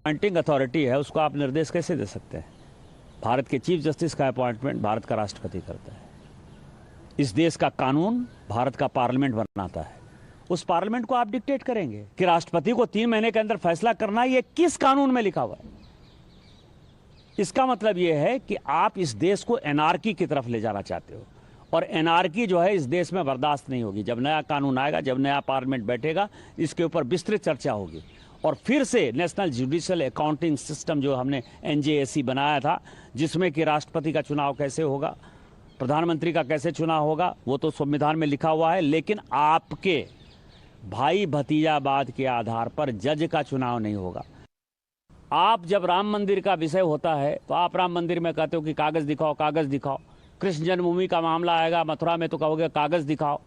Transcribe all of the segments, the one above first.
Appointing authority है, उसको आप निर्देश कैसे दे सकते हैं? भारत के चीफ जस्टिस का अपॉइंटमेंट भारत का राष्ट्रपति करता है। इस देश का कानून भारत का पार्लियामेंट बनाता है। उस पार्लियामेंट को आप डिक्टेट करेंगे कि राष्ट्रपति को 3 महीने के अंदर फैसला करना है? ये किस कानून में लिखा हुआ है? इसका मतलब यह है कि आप इस देश को एनार्की की तरफ ले जाना चाहते हो, और एनार्की जो है इस देश में बर्दाश्त नहीं होगी। जब नया कानून आएगा, जब नया पार्लियामेंट बैठेगा, इसके ऊपर विस्तृत चर्चा होगी, और फिर से नेशनल जुडिशियल अकाउंटिंग सिस्टम जो हमने NJAC बनाया था, जिसमें कि राष्ट्रपति का चुनाव कैसे होगा, प्रधानमंत्री का कैसे चुनाव होगा, वो तो संविधान में लिखा हुआ है। लेकिन आपके भाई भतीजावाद के आधार पर जज का चुनाव नहीं होगा। आप जब राम मंदिर का विषय होता है तो आप राम मंदिर में कहते हो कि कागज दिखाओ, कागज दिखाओ। कृष्ण जन्मभूमि का मामला आएगा मथुरा में तो कहोगे कागज दिखाओ।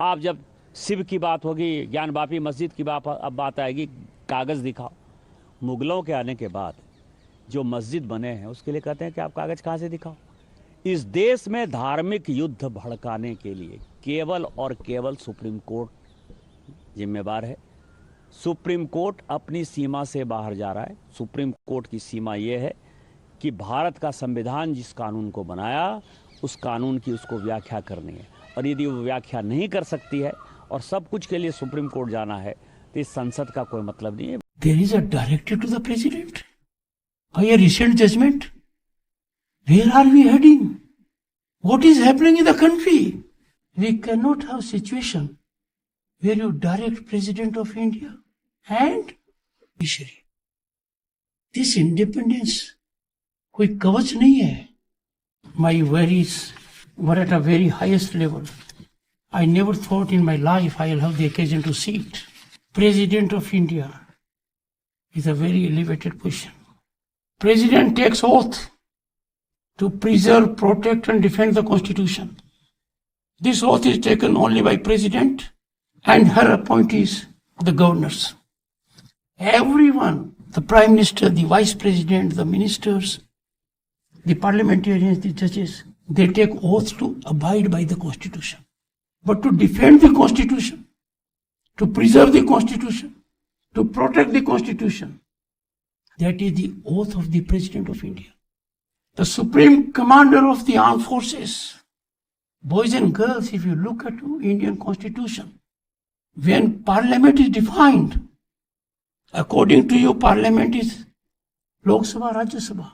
आप जब शिव की बात होगी, ज्ञान वापी मस्जिद की बात आएगी, कागज दिखाओ। मुगलों के आने के बाद जो मस्जिद बने हैं उसके लिए कहते हैं कि आप कागज कहाँ से दिखाओ। इस देश में धार्मिक युद्ध भड़काने के लिए केवल और केवल सुप्रीम कोर्ट जिम्मेवार है। सुप्रीम कोर्ट अपनी सीमा से बाहर जा रहा है। सुप्रीम कोर्ट की सीमा यह है कि भारत का संविधान जिस कानून को बनाया उस कानून की उसको व्याख्या करनी है, और यदि वो व्याख्या नहीं कर सकती है और सब कुछ के लिए सुप्रीम कोर्ट जाना है तो इस संसद का कोई मतलब नहीं है। There is a directive to the president by a recent judgment. Where are we heading? What is happening in the country? We cannot have situation where you direct President of India and judiciary. This independence कोई कवच नहीं है. My worries were at a very highest level. I never thought in my life I will have the occasion to see it. President of India is a very elevated position. President takes oath to preserve, protect and defend the Constitution. This oath is taken only by President and her appointees, the governors. Everyone, the Prime Minister, the Vice President, the ministers, the parliamentarians, the judges, they take oath to abide by the Constitution. But to defend the Constitution, to preserve the Constitution, to protect the Constitution, that is the oath of the President of India. The Supreme Commander of the Armed Forces. Boys and girls, if you look at the Indian Constitution, when Parliament is defined, according to you, Parliament is Lok Sabha, Rajya Sabha.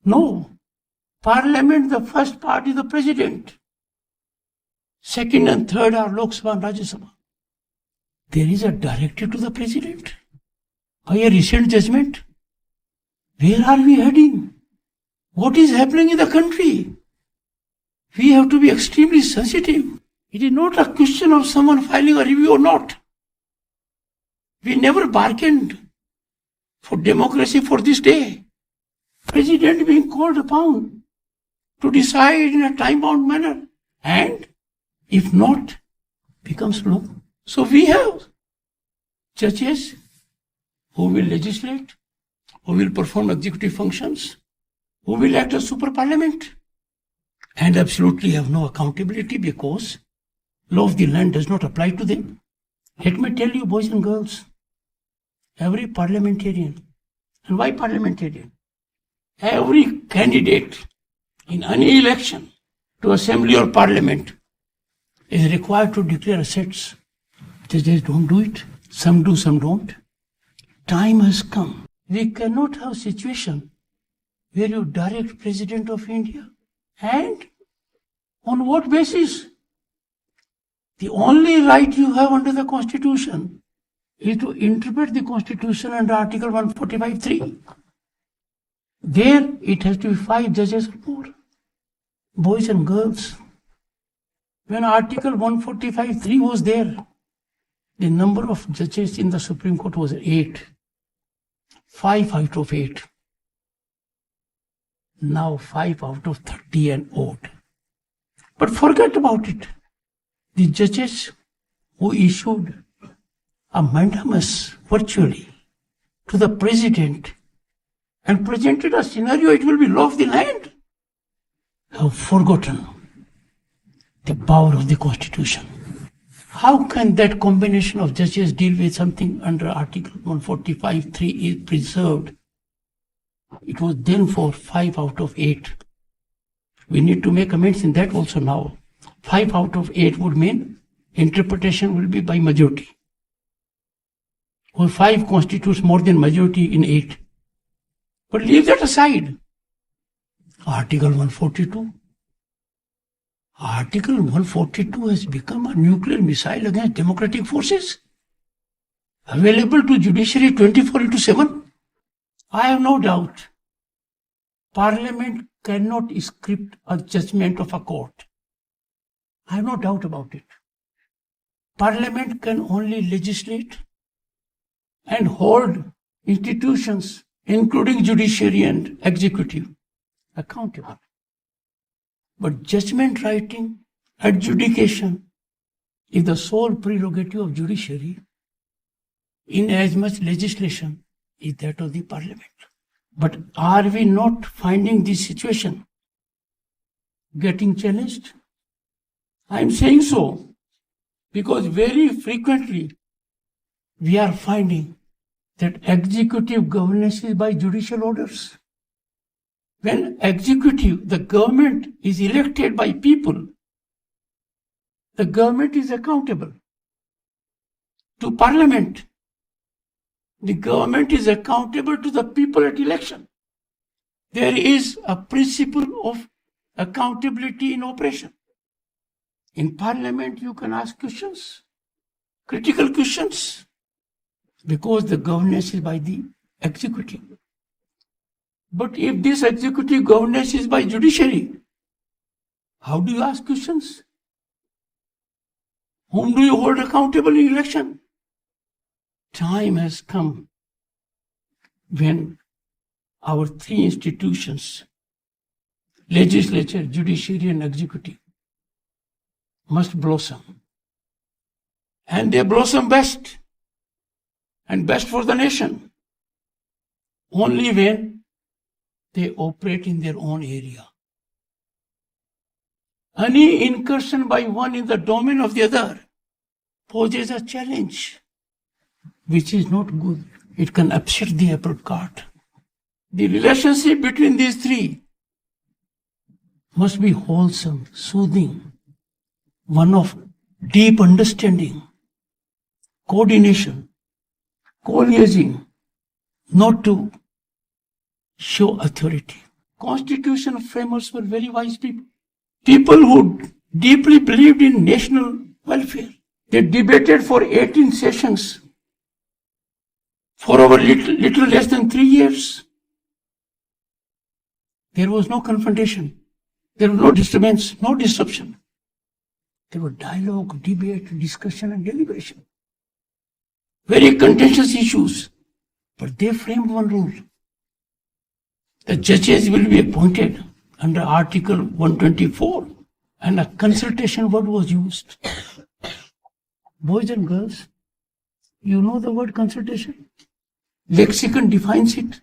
No. Parliament, the first part is the President. Second and third are Lok Sabha and Rajya Sabha. There is a directive to the President by a recent judgment. Where are we heading? What is happening in the country? We have to be extremely sensitive. It is not a question of someone filing a review or not. We never bargained for democracy for this day. President being called upon to decide in a time-bound manner, and if not, becomes law. So we have judges who will legislate, who will perform executive functions, who will act as super parliament, and absolutely have no accountability because law of the land does not apply to them. Let me tell you, boys and girls, every parliamentarian, and why parliamentarian? Every candidate in any election to assembly or parliament is required to declare assets. Judges don't do it. Some do, some don't. Time has come. We cannot have a situation where you direct President of India. And on what basis? The only right you have under the Constitution is to interpret the Constitution under Article 145(3). There it has to be 5 judges or more. Boys and girls, when Article 145(3) was there, the number of judges in the Supreme Court was 8. 5 out of 8. Now 5 out of 30 and odd. But forget about it. The judges who issued a mandamus virtually to the President and presented a scenario, it will be law of the land, have forgotten the power of the Constitution. How can that combination of judges deal with something under Article 145(3) is preserved? It was then for 5 out of 8. We need to make amends in that also now. 5 out of 8 would mean interpretation will be by majority. Or 5 constitutes more than majority in 8. But leave that aside. Article 142. Article 142 has become a nuclear missile against democratic forces. Available to judiciary 24/7. I have no doubt. Parliament cannot script a judgment of a court. I have no doubt about it. Parliament can only legislate and hold institutions, including judiciary and executive, accountable. But judgment writing, adjudication is the sole prerogative of judiciary, in as much legislation is that of the Parliament. But are we not finding this situation getting challenged? I am saying so because very frequently we are finding that executive governance is by judicial orders. When executive, the government is elected by people, the government is accountable to Parliament. The government is accountable to the people at election. There is a principle of accountability in operation. In Parliament, you can ask questions, critical questions, because the governance is by the executive. But if this executive governance is by judiciary, how do you ask questions? Whom do you hold accountable in election? Time has come when our 3 institutions, legislature, judiciary and executive, must blossom. And they blossom best, and best for the nation, only when they operate in their own area. Any incursion by one in the domain of the other poses a challenge, which is not good. It can upset the apple cart. The relationship between these 3 must be wholesome, soothing, one of deep understanding, coordination, co-liaising, not to show authority. Constitution framers were very wise people. People who deeply believed in national welfare. They debated for 18 sessions for over little less than 3 years. There was no confrontation. There was no disturbance, no disruption. There was dialogue, debate, discussion and deliberation. Very contentious issues. But they framed one rule. The judges will be appointed under Article 124, and a consultation word was used. Boys and girls, you know the word consultation? Lexicon defines it.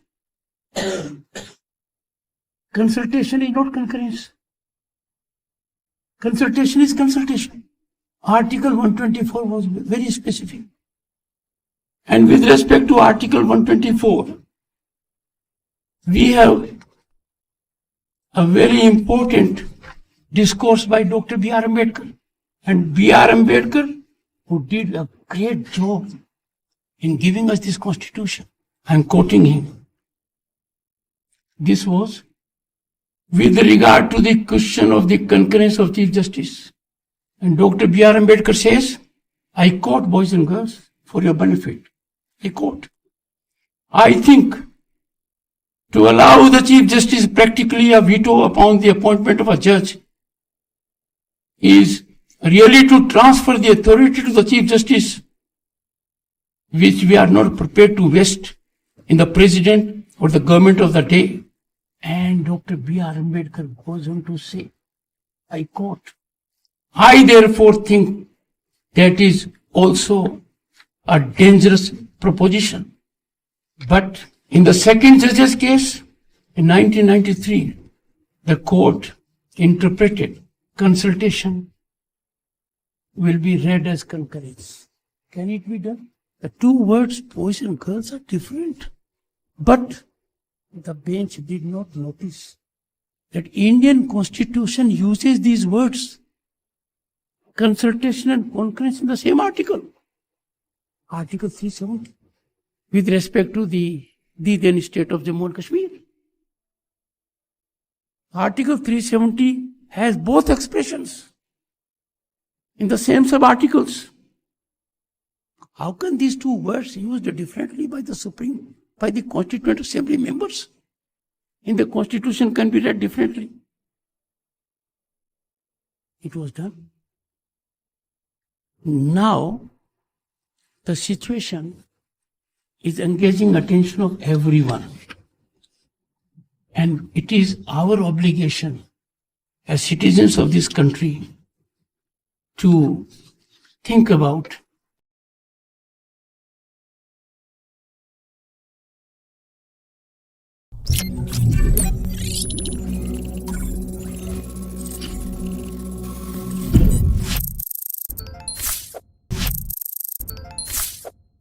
Consultation is not concurrence. Consultation is consultation. Article 124 was very specific. And with respect to Article 124, we have a very important discourse by Dr. B.R. Ambedkar. And B.R. Ambedkar, who did a great job in giving us this constitution. I am quoting him. This was with regard to the question of the concurrence of Chief Justice. And Dr. B.R. Ambedkar says, I quote, boys and girls, for your benefit. I quote, I think to allow the Chief Justice practically a veto upon the appointment of a judge is really to transfer the authority to the Chief Justice, which we are not prepared to vest in the President or the government of the day. And Dr. B.R. Ambedkar goes on to say, I quote, I therefore think that is also a dangerous proposition. But in the second judge's case, in 1993, the court interpreted consultation will be read as concurrence. Can it be done? The two words boys and girls are different. But the bench did not notice that Indian Constitution uses these words, consultation and concurrence, in the same article. Article 370, with respect to the then state of Jammu and Kashmir. Article 370 has both expressions in the same sub-articles. How can these two words used differently by the Constituent Assembly members in the Constitution can be read differently? It was done. Now, the situation is engaging attention of everyone. And it is our obligation as citizens of this country to think about